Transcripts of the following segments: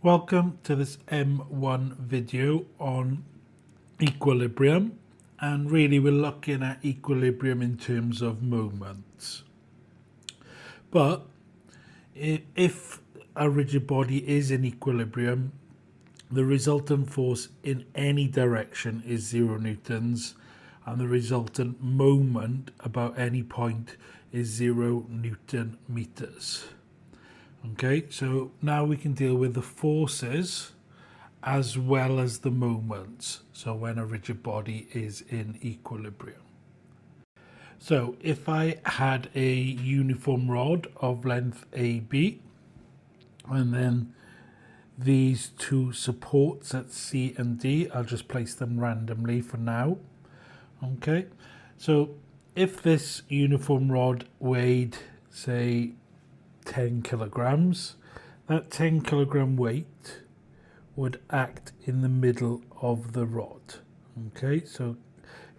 Welcome to this M1 video on equilibrium, and really we're looking at equilibrium in terms of moments. But if a rigid body is in equilibrium, the resultant force in any direction is 0 newtons, and the resultant moment about any point is 0 Newton meters. Okay, so now we can deal with the forces as well as the moments, so when a rigid body is in equilibrium. So if I had a uniform rod of length AB, and then these two supports at C and D, I'll just place them randomly for now. Okay, so if this uniform rod weighed, say, 10 kilograms, that 10 kilogram weight would act in the middle of the rod. Okay, so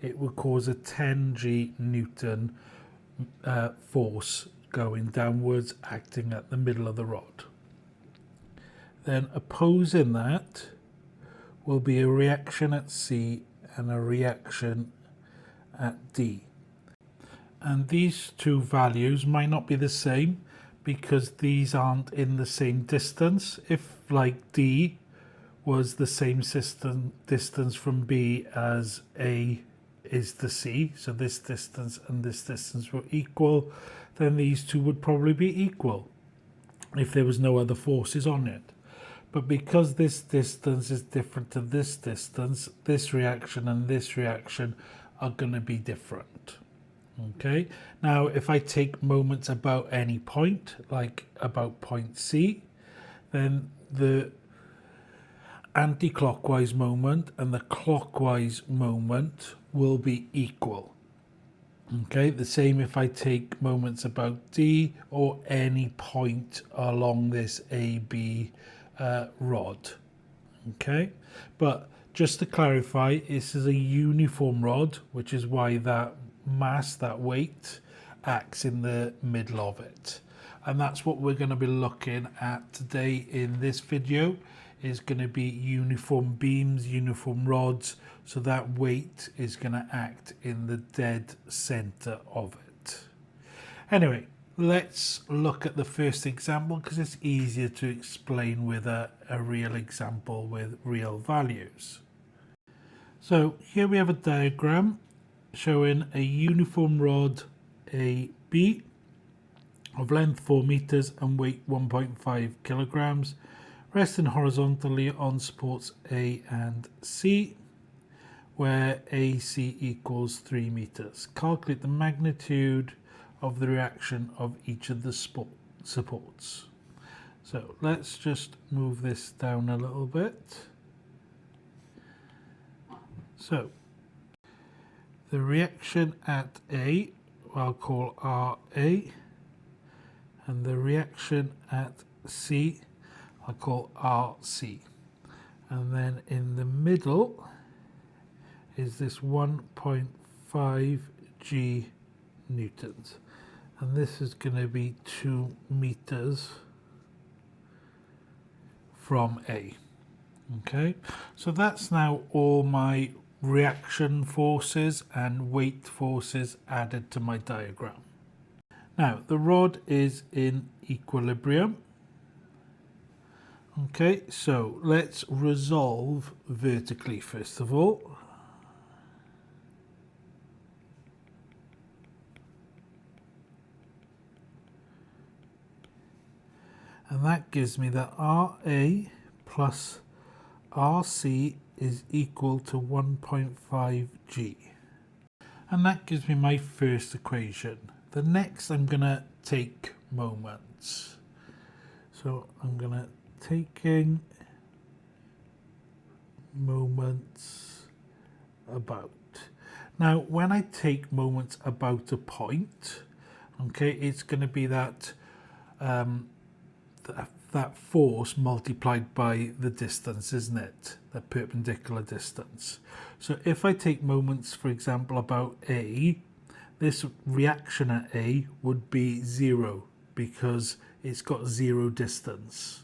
it would cause a 10 Newton force going downwards, acting at the middle of the rod. Then opposing that will be a reaction at C and a reaction at D. And these two values might not be the same because these aren't in the same distance. If, like, D was the same distance from B as A is to C, so this distance and this distance were equal, then these two would probably be equal if there was no other forces on it. But because this distance is different to this distance, this reaction and this reaction are going to be different. Okay, now if I take moments about any point, like about point C, then the anti-clockwise moment and the clockwise moment will be equal. Okay, the same if I take moments about D or any point along this AB rod. Okay, but just to clarify, this is a uniform rod, which is why that mass, that weight, acts in the middle of it. And that's what we're going to be looking at today in this video, is going to be uniform beams, uniform rods, so that weight is going to act in the dead center of it. Anyway, let's look at the first example because it's easier to explain with a real example with real values. So here we have a diagram showing a uniform rod AB of length 4 meters and weight 1.5 kilograms, resting horizontally on supports A and C, where AC equals 3 meters. Calculate the magnitude of the reaction of each of the supports. So let's just move this down a little bit. So the reaction at A, I'll call RA, and the reaction at C, I'll call RC. And then in the middle is this 1.5 G newtons. And this is going to be 2 meters from A. Okay, so that's now all my reaction forces and weight forces added to my diagram. Now the rod is in equilibrium. Okay, so let's resolve vertically first of all. And that gives me that RA plus RC is equal to 1.5 G. And that gives me my first equation. The next I'm going to take moments. So I'm going to taking moments about. Now when I take moments about a point, okay, it's going to be that that force multiplied by the distance, isn't it? The perpendicular distance. So if I take moments, for example, about A, this reaction at A would be 0 because it's got 0 distance.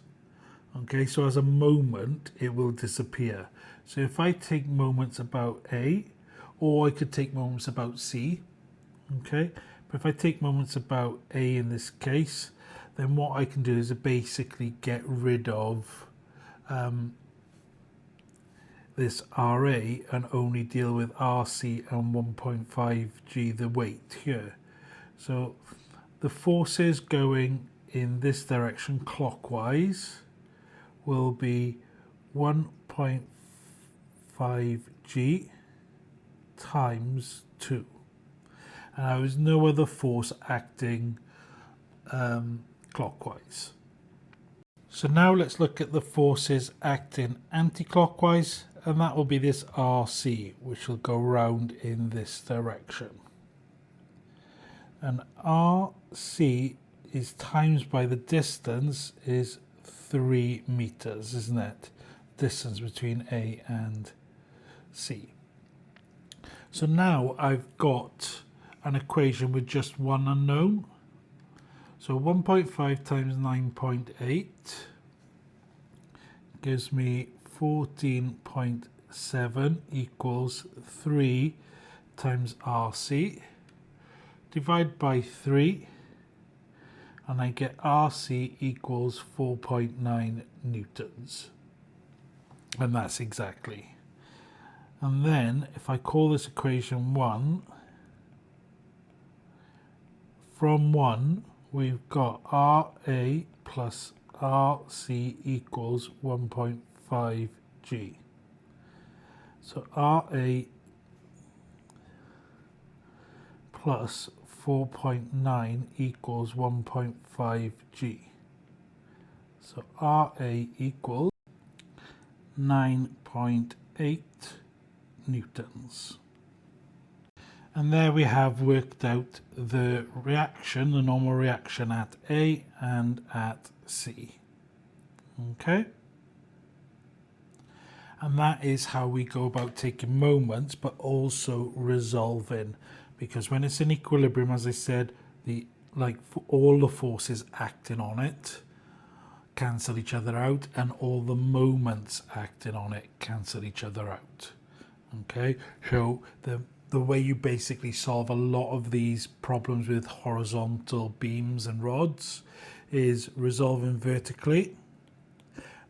Okay, so as a moment, it will disappear. So if I take moments about A, or I could take moments about C, okay? But if I take moments about A in this case, then what I can do is basically get rid of this RA and only deal with RC and 1.5G, the weight here. So the forces going in this direction clockwise will be 1.5G times 2. And there is no other force acting clockwise. So now let's look at the forces acting anti-clockwise, and that will be this RC, which will go round in this direction. And RC is times by the distance is 3 meters, isn't it? Distance between A and C. So now I've got an equation with just one unknown. So 1.5 times 9.8 gives me 14.7 equals 3 times RC. Divide by 3 and I get RC equals 4.9 newtons. And that's exactly. And then if I call this equation 1, from 1 we've got RA plus RC equals 1.5G. So RA plus 4.9 equals 1.5G. So RA equals 9.8 newtons. And there we have worked out the reaction, the normal reaction at A and at C. Okay? And that is how we go about taking moments, but also resolving. Because when it's in equilibrium, as I said, all the forces acting on it cancel each other out, and all the moments acting on it cancel each other out. Okay? So the way you basically solve a lot of these problems with horizontal beams and rods is resolving vertically,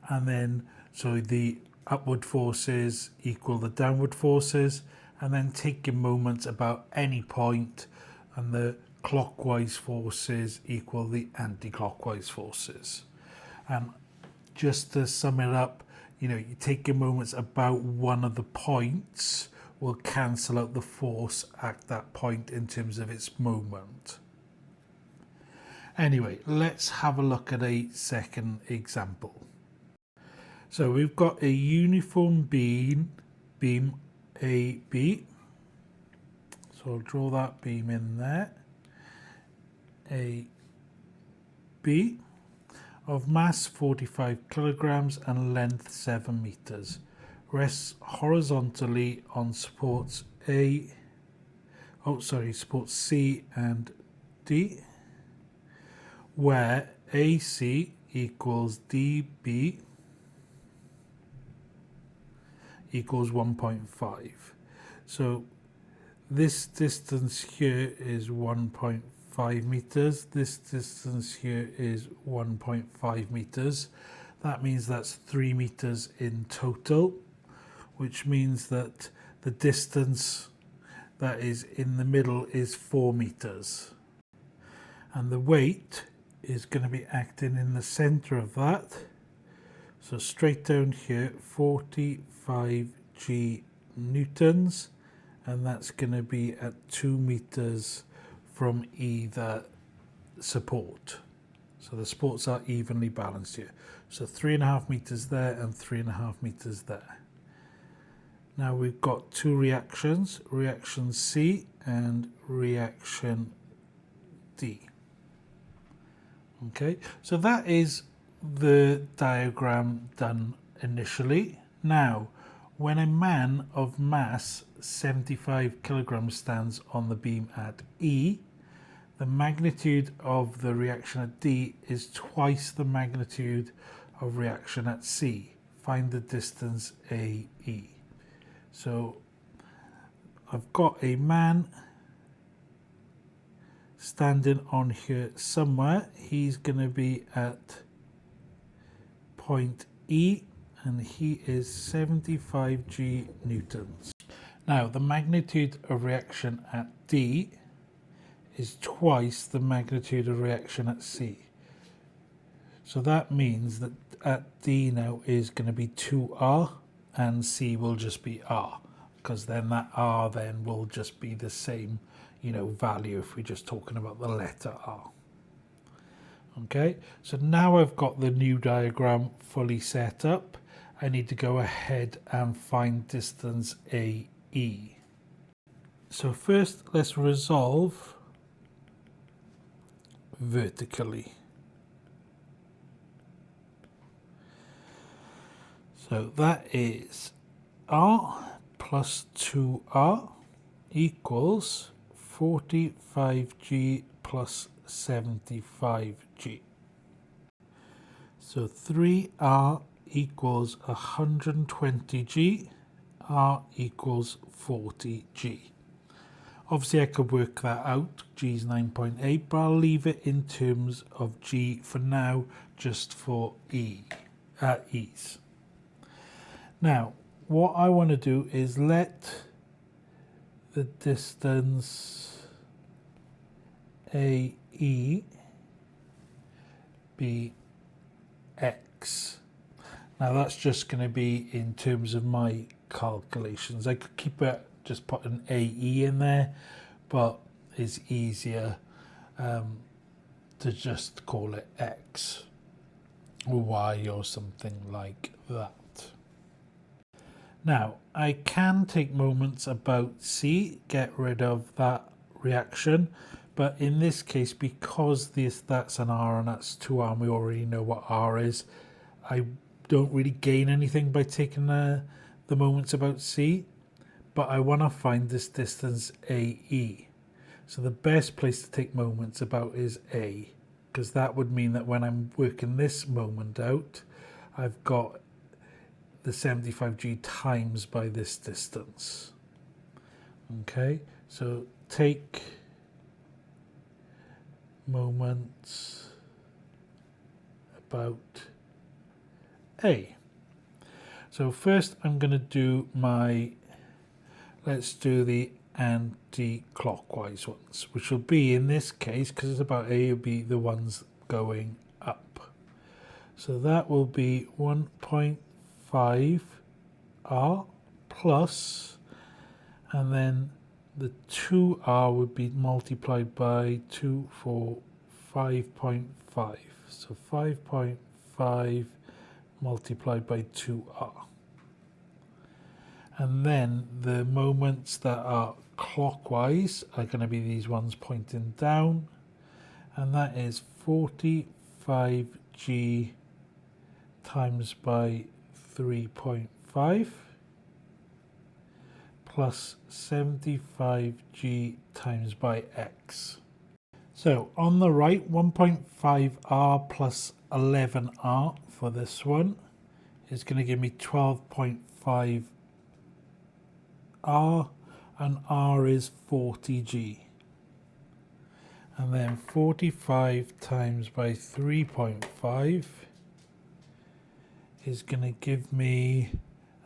and then so the upward forces equal the downward forces, and then taking moments about any point, and the clockwise forces equal the anti-clockwise forces. And just to sum it up, you take your moments about one of the points will cancel out the force at that point in terms of its moment. Anyway, let's have a look at a second example. So we've got a uniform beam AB. So I'll draw that beam in there. AB of mass 45 kilograms and length 7 meters. Rests horizontally on supports supports C and D, where AC equals DB equals 1.5. So this distance here is 1.5 meters. This distance here is 1.5 meters. That means that's 3 meters in total, which means that the distance that is in the middle is 4 meters. And the weight is going to be acting in the center of that. So straight down here, 45G newtons, and that's going to be at 2 meters from either support. So the supports are evenly balanced here. So 3.5 meters there and 3.5 meters there. Now we've got two reactions, reaction C and reaction D. Okay, so that is the diagram done initially. Now, when a man of mass 75 kilograms stands on the beam at E, the magnitude of the reaction at D is twice the magnitude of reaction at C. Find the distance AE. So I've got a man standing on here somewhere. He's going to be at point E, and he is 75 G newtons. Now the magnitude of reaction at D is twice the magnitude of reaction at C. So that means that at D now is going to be 2R and C will just be R, because then that R then will just be the same, value if we're just talking about the letter R. Okay, so now I've got the new diagram fully set up. I need to go ahead and find distance AE. So first let's resolve vertically. So that is R plus 2R equals 45G plus 75G. So 3R equals 120G, R equals 40G. Obviously I could work that out, G is 9.8, but I'll leave it in terms of G for now, just for ease. Now, what I want to do is let the distance AE be X. Now that's just going to be in terms of my calculations. I could keep it, just put an AE in there, but it's easier to just call it X or Y or something like that. Now, I can take moments about C, get rid of that reaction, but in this case, because that's an R and that's 2R, and we already know what R is, I don't really gain anything by taking the moments about C, but I want to find this distance AE. So the best place to take moments about is A, because that would mean that when I'm working this moment out, I've got the 75G times by this distance. Okay, so take moments about A. So first I'm going to do let's do the anti-clockwise ones, which will be, in this case, because it's about A, will be the ones going up. So that will be 1.5 R plus, and then the 2R would be multiplied by 2 for 5.5. So 5.5 multiplied by 2R. And then the moments that are clockwise are going to be these ones pointing down, and that is 45G times by 3.5 plus 75G times by X. So on the right, 1.5R plus 11R for this one is going to give me 12.5R, and R is 40G. And then 45 times by 3.5 is going to give me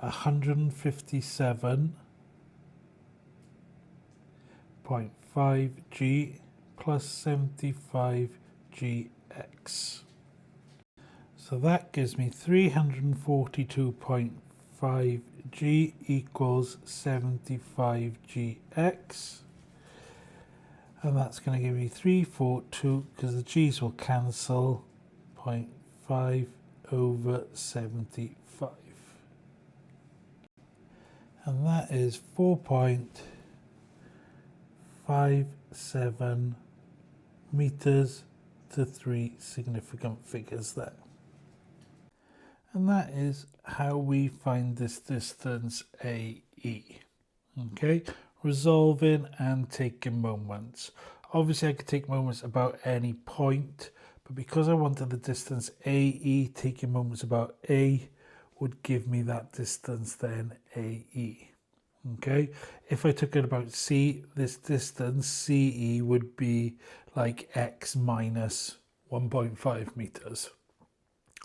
157.5G plus 75GX. So that gives me 342.5G equals 75GX. And that's going to give me 342, because the G's will cancel, 0.5 over 75. And that is 4.57 meters to 3 significant figures there. And that is how we find this distance AE. Okay, resolving and taking moments. Obviously I could take moments about any point, but because I wanted the distance AE, taking moments about A would give me that distance then AE. Okay, if I took it about C, this distance CE would be like X minus 1.5 meters.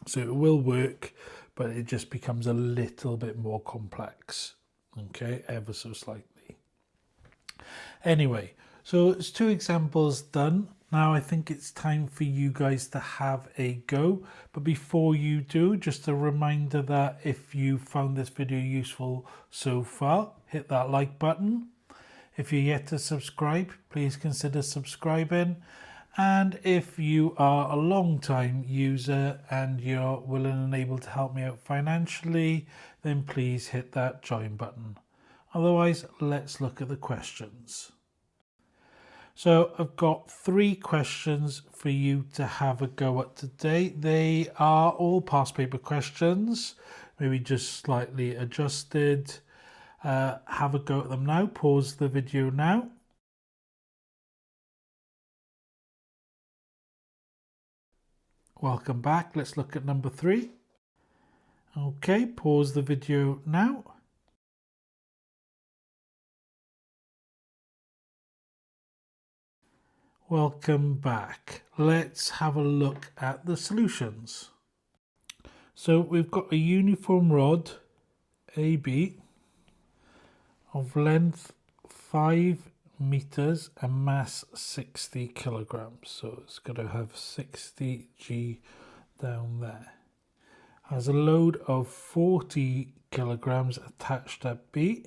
So it will work, but it just becomes a little bit more complex. Okay, ever so slightly. Anyway, so it's 2 examples done. Now I think it's time for you guys to have a go. But before you do, just a reminder that if you found this video useful so far, hit that like button. If you're yet to subscribe, please consider subscribing. And if you are a long-time user and you're willing and able to help me out financially, then please hit that join button. Otherwise, let's look at the questions. So I've got 3 questions for you to have a go at today. They are all past paper questions, maybe just slightly adjusted. Have a go at them now. Pause the video now. Welcome back. Let's look at number 3. Okay, pause the video now. Welcome back. Let's have a look at the solutions. So we've got a uniform rod AB of length 5 meters and mass 60 kilograms. So it's going to have 60 G down there. Has a load of 40 kilograms attached at B.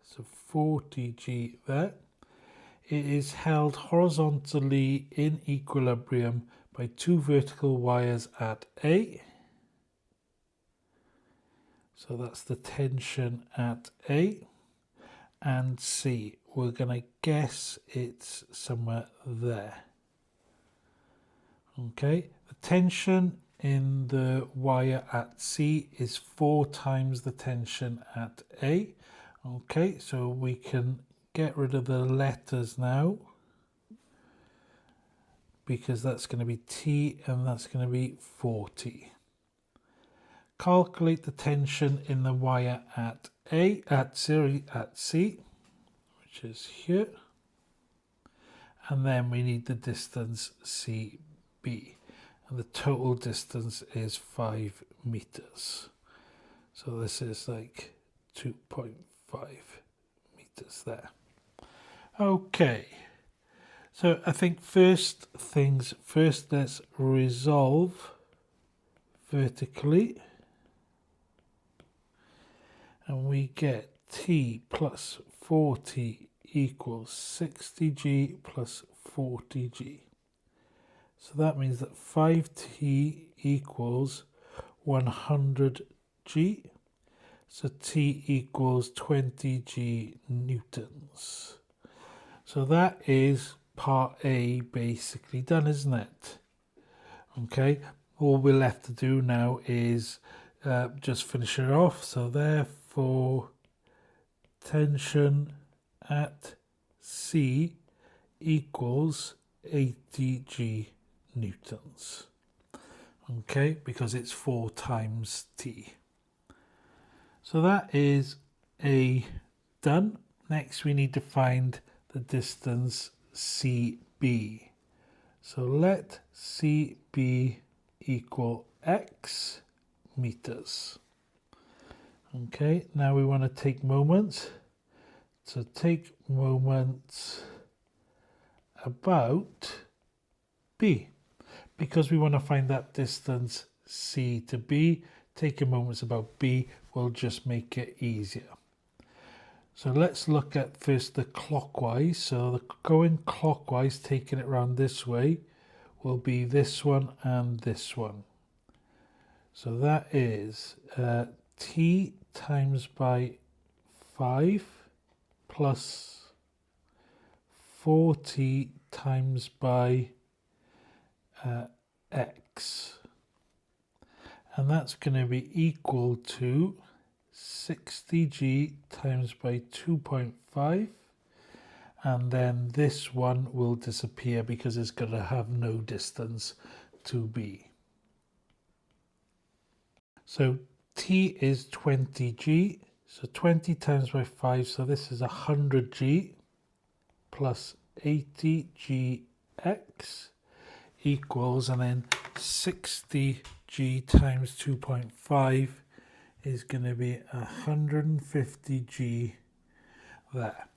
So 40 G there. It is held horizontally in equilibrium by 2 vertical wires at A. So that's the tension at A. And C, we're going to guess it's somewhere there. Okay, the tension in the wire at C is 4 times the tension at A. Okay, so we can get rid of the letters now, because that's going to be T and that's going to be 40. Calculate the tension in the wire at C, which is here, and then we need the distance CB, and the total distance is 5 meters. So this is like 2.5 meters there. Okay, so I think first things first, let's resolve vertically, and we get T plus 40 equals 60G plus 40G. So that means that 5T equals 100G. So T equals 20G newtons. So that is part A basically done, isn't it? Okay, all we're left to do now is just finish it off. So therefore, tension at C equals 80G newtons. Okay, because it's 4 times T. So that is A done. Next we need to find the distance CB. So let CB equal X meters. Okay, now we want to take moments. So take moments about B. Because we want to find that distance C to B, taking moments about B will just make it easier. So let's look at first the clockwise. So the going clockwise, taking it around this way, will be this one and this one. So that is T times by 5 plus 40 times by X. And that's going to be equal to 60G times by 2.5. and then this one will disappear because it's going to have no distance to B. So T is 20G, so 20 times by 5, so this is 100G plus 80GX equals, and then 60G times 2.5 is going to be 150G there.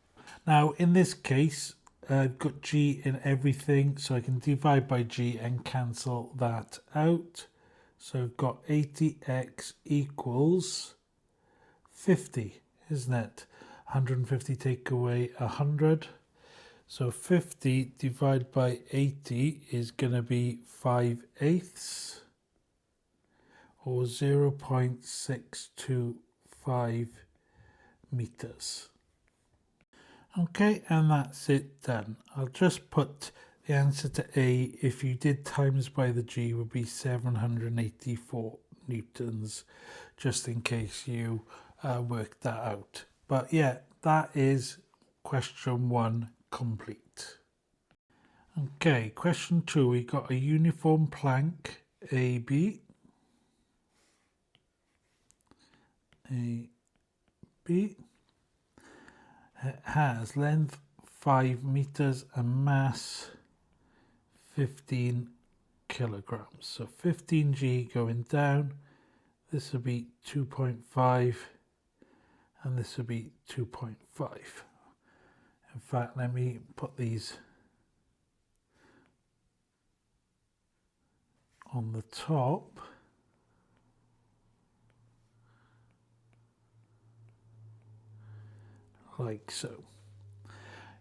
Now in this case, I've got G in everything, so I can divide by G and cancel that out. So I've got 80x equals 50, isn't it? 150 take away 100. So 50 divided by 80 is going to be 5/8 or 0.625 meters. Okay, and that's it done. I'll just put the answer to A, if you did times by the G, would be 784 newtons, just in case you worked that out. But yeah, that is question 1 complete. Okay, question 2, we got a uniform plank AB. It has length 5 meters and mass 15 kilograms. So 15G going down, this will be 2.5 and this will be 2.5. In fact, let me put these on the top. Like so.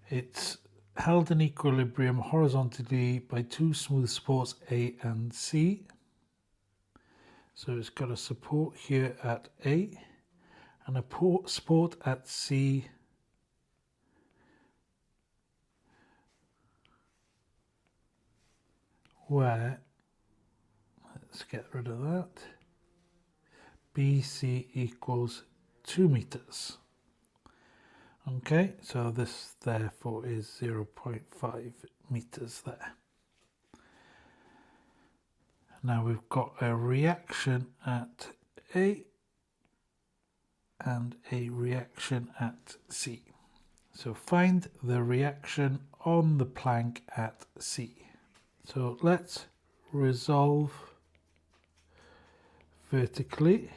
It's held in equilibrium horizontally by 2 smooth supports A and C. So it's got a support here at A and a support at C where, let's get rid of that, BC equals 2 meters. Okay, so this therefore is 0.5 meters there. Now we've got a reaction at A and a reaction at C. So find the reaction on the plank at C. So let's resolve vertically.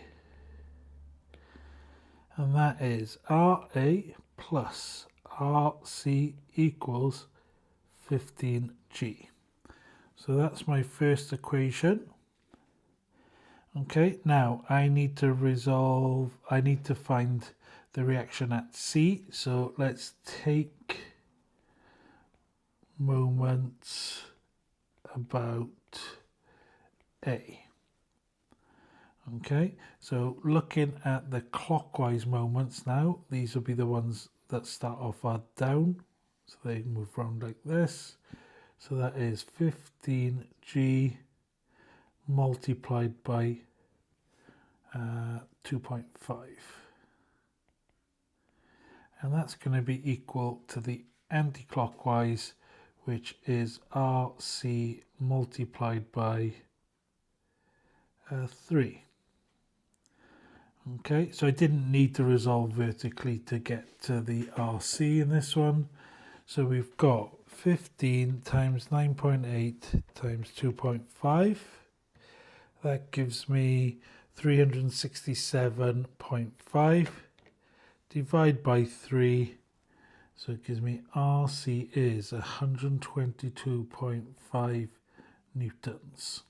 And that is RA plus RC equals 15G. So that's my first equation. Okay, now I need to find the reaction at C. So let's take moments about A. Okay, so looking at the clockwise moments now, these will be the ones that start off are down. So they move around like this. So that is 15G multiplied by 2.5. And that's going to be equal to the anti-clockwise, which is RC multiplied by 3. Okay, so I didn't need to resolve vertically to get to the RC in this one. So we've got 15 times 9.8 times 2.5. That gives me 367.5. Divide by 3. So it gives me RC is 122.5 newtons.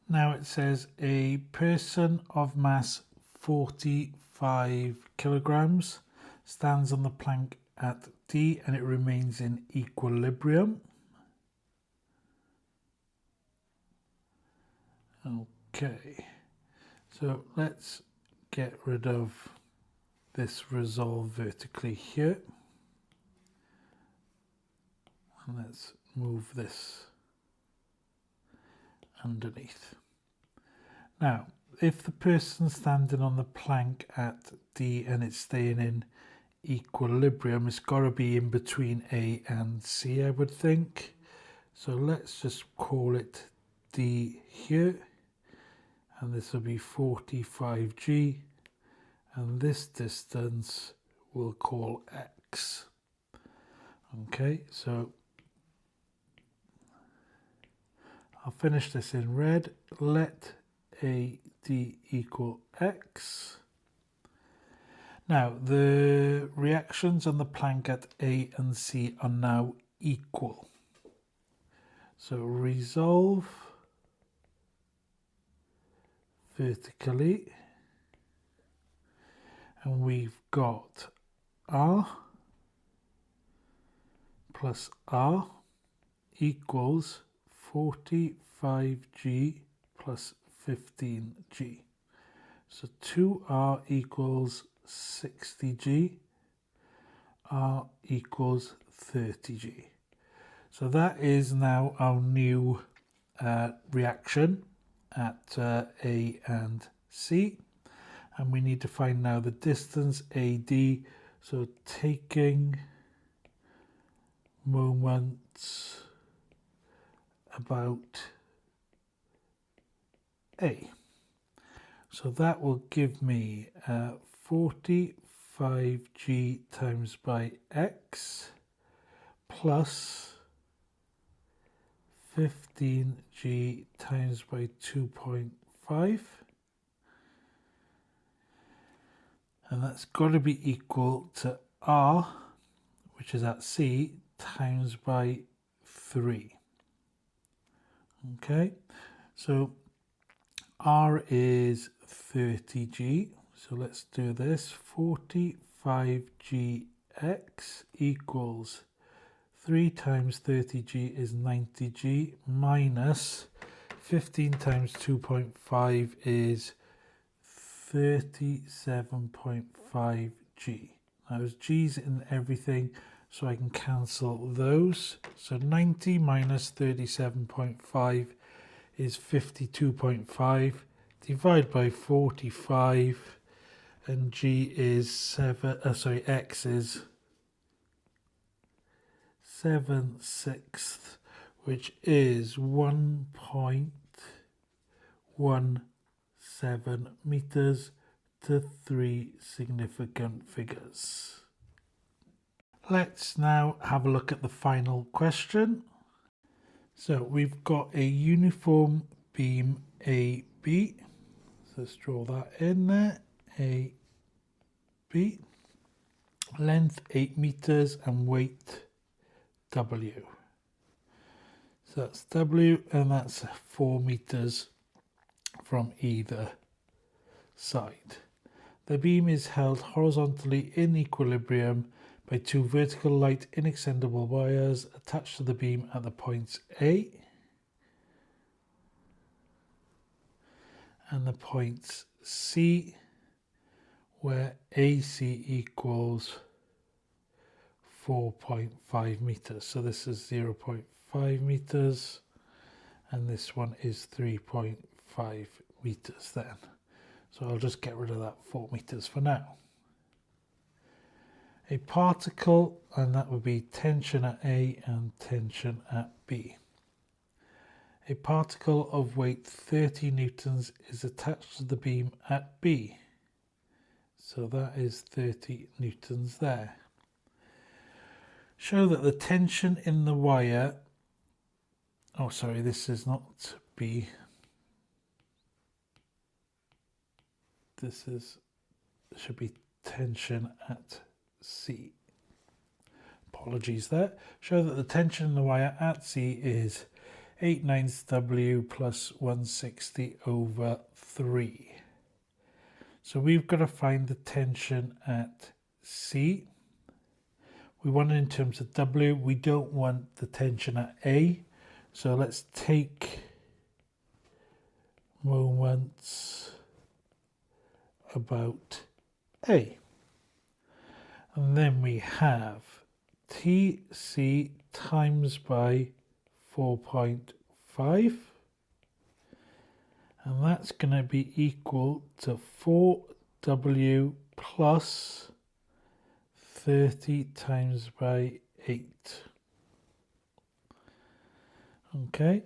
Now it says a person of mass 45 kilograms stands on the plank at D and it remains in equilibrium. Okay, so let's get rid of this resolve vertically here. And let's move this underneath. Now, if the person's standing on the plank at D and it's staying in equilibrium, it's got to be in between A and C, I would think. So let's just call it D here, and this will be 45G, and this distance we'll call X. Okay, so I'll finish this in red. Let AD equal X. Now, the reactions on the plank at A and C are now equal. So resolve vertically, and we've got R plus R equals 45G plus 15G. So 2R equals 60G, R equals 30G. So that is now our new reaction at A and C. And we need to find now the distance AD. So taking moments about A. So that will give me 45G times by X plus 15G times by 2.5. And that's got to be equal to R, which is at C, times by 3. Okay, so R is 30G. So let's do this. 45GX equals 3 times 30G is 90G minus 15 times 2.5 is 37.5G. Now there's G's in everything, so I can cancel those. So 90 minus 37.5 is 52.5. Divide by 45, and G is X is 7/6, which is 1.17 meters to 3 significant figures. Let's now have a look at the final question. So we've got a uniform beam AB. So let's draw that in there. AB. Length 8 meters and weight W. So that's W, and that's 4 meters from either side. The beam is held horizontally in equilibrium by 2 vertical light inextendable wires attached to the beam at the points A and the points C, where AC equals 4.5 meters. So this is 0.5 meters, and this one is 3.5 meters then. So I'll just get rid of that 4 meters for now. A particle, and that would be tension at A and tension at B. A particle of weight 30 newtons is attached to the beam at B. So that is 30 newtons there. Show that the tension in the wire, oh sorry, this is not B. This should be tension at C. Apologies there. Show that the tension in the wire at C is 8 9ths W plus 160 over 3. So we've got to find the tension at C. We want it in terms of W. We don't want the tension at A. So let's take moments about A. And then we have TC times by 4.5. And that's going to be equal to 4W plus 30 times by 8. Okay,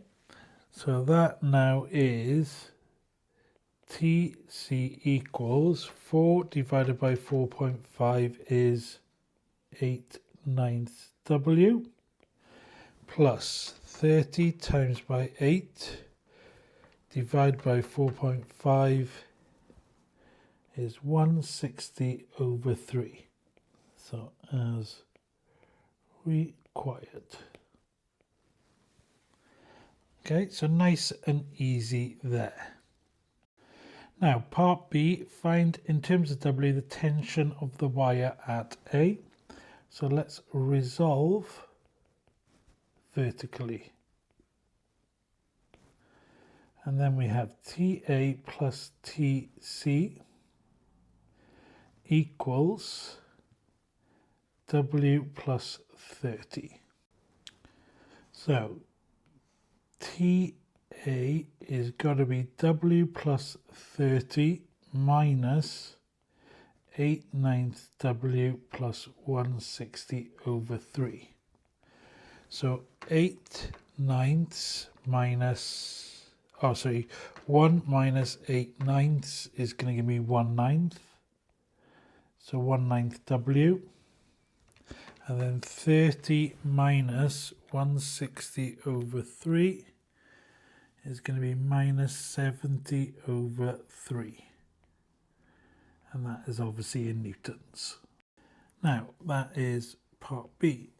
so that now is TC equals 4 divided by 4.5 is 8/9 W, plus 30 times by 8 divided by 4.5 is 160/3. So as required. Okay, so nice and easy there. Now, part B, find in terms of W the tension of the wire at A. So let's resolve vertically. And then we have TA plus TC equals W plus 30. So TA is got to be W plus 30 minus 8/9 W plus 160/3. So 8/9 minus, 1 minus 8/9 is going to give me 1/9. So 1/9 W. And then 30 minus 160/3 is going to be minus 70/3. And that is obviously in newtons. Now, that is part B.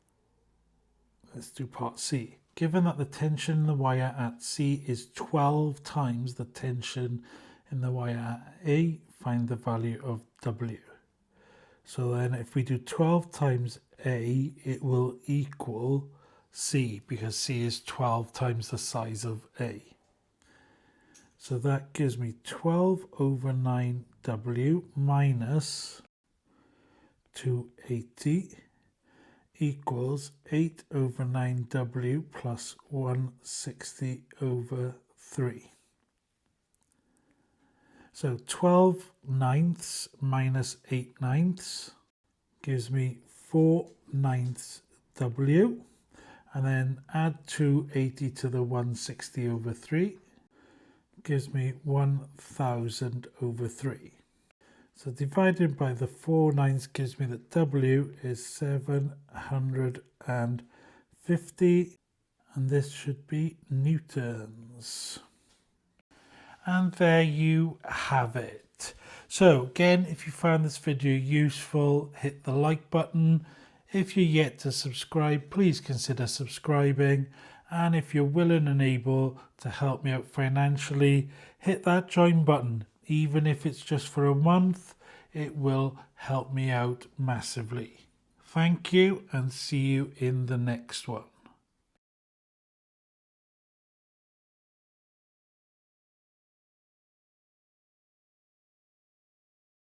Let's do part C. Given that the tension in the wire at C is 12 times the tension in the wire at A, find the value of W. So then if we do 12 times A, it will equal C, because C is 12 times the size of A. So that gives me 12/9 W minus 280 equals 8/9 W plus 160/3. So 12/9 minus 8/9 gives me 4/9 W, and then add 280 to the 160/3 gives me 1000/3. So divided by the 4/9 gives me that W is 750, and this should be newtons. And there you have it. So again, if you found this video useful, hit the like button. If you're yet to subscribe, please consider subscribing. And if you're willing and able to help me out financially, hit that join button. Even if it's just for a month, it will help me out massively. Thank you, and see you in the next one.